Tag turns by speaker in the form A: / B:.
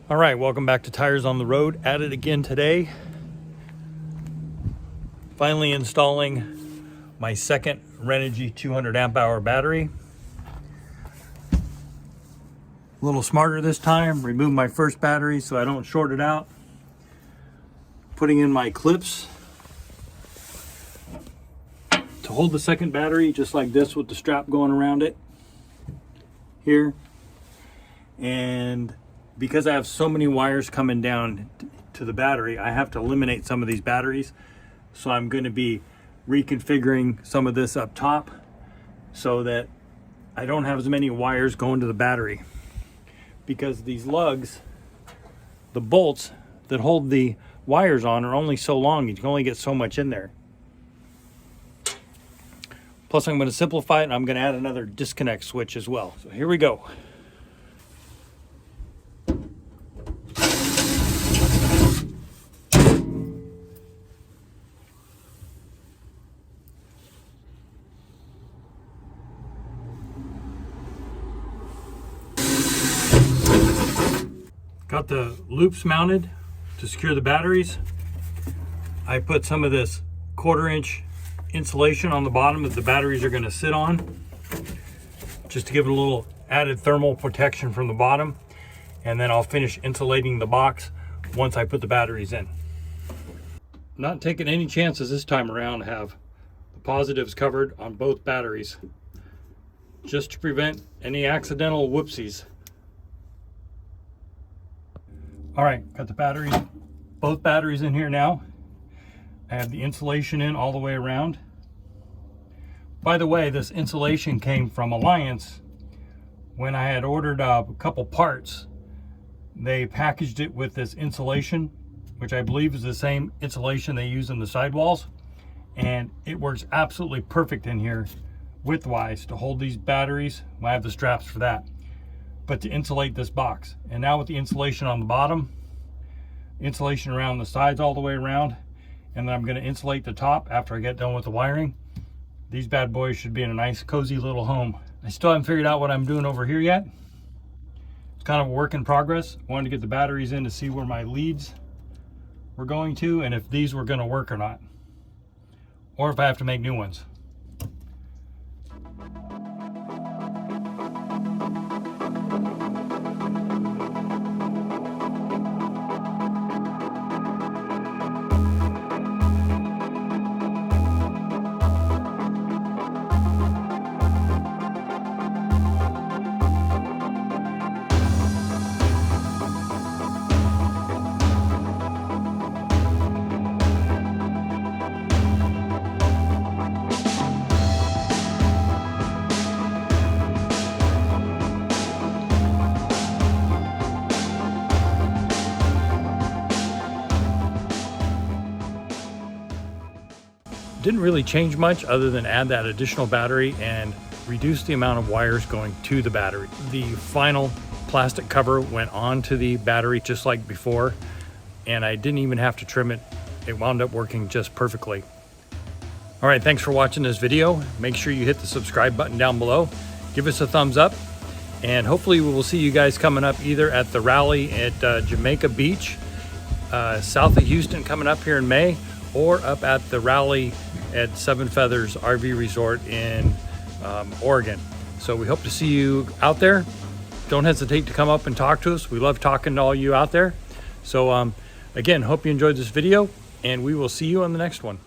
A: All right, welcome back to Tires on the Road. At it again today. Finally installing my second Renogy 200 amp hour battery. A little smarter this time. Remove my first battery so I don't short it out. Putting in my clips to hold the second battery, just like this with the strap going around it here. And because I have so many wires coming down to the battery, I have to eliminate some of these batteries. So I'm going to be reconfiguring some of this up top so that I don't have as many wires going to the battery. Because these lugs, the bolts that hold the wires on, are only so long. You can only get so much in there. Plus I'm going to simplify it, and I'm going to add another disconnect switch as well. So here we go. Got the loops mounted to secure the batteries. I put some of this 1/4 inch insulation on the bottom that the batteries are going to sit on, just to give it a little added thermal protection from the bottom. And then I'll finish insulating the box once I put the batteries in. Not taking any chances this time around to have the positives covered on both batteries, just to prevent any accidental whoopsies. All right, got the batteries, both batteries in here now. I have the insulation in all the way around. By the way, this insulation came from Alliance. When I had ordered a couple parts, they packaged it with this insulation, which I believe is the same insulation they use in the sidewalls. And it works absolutely perfect in here width-wise to hold these batteries. I have the straps for that. But to insulate this box. And now with the insulation on the bottom, insulation around the sides all the way around, and then I'm going to insulate the top after I get done with the wiring, these bad boys should be in a nice cozy little home. I still haven't figured out what I'm doing over here yet. It's kind of a work in progress. I wanted to get the batteries in to see where my leads were going to, and if these were going to work or not, or if I have to make new ones. Didn't really change much other than add that additional battery and reduce the amount of wires going to the battery. The final plastic cover went onto the battery just like before, and I didn't even have to trim it. It wound up working just perfectly. All right, thanks for watching this video. Make sure you hit the subscribe button down below. Give us a thumbs up, and hopefully we will see you guys coming up either at the rally at Jamaica Beach, south of Houston, coming up here in May, or up at the rally at Seven Feathers RV Resort in Oregon. So we hope to see you out there. Don't hesitate to come up and talk to us. We love talking to all you out there. So again, hope you enjoyed this video, and we will see you on the next one.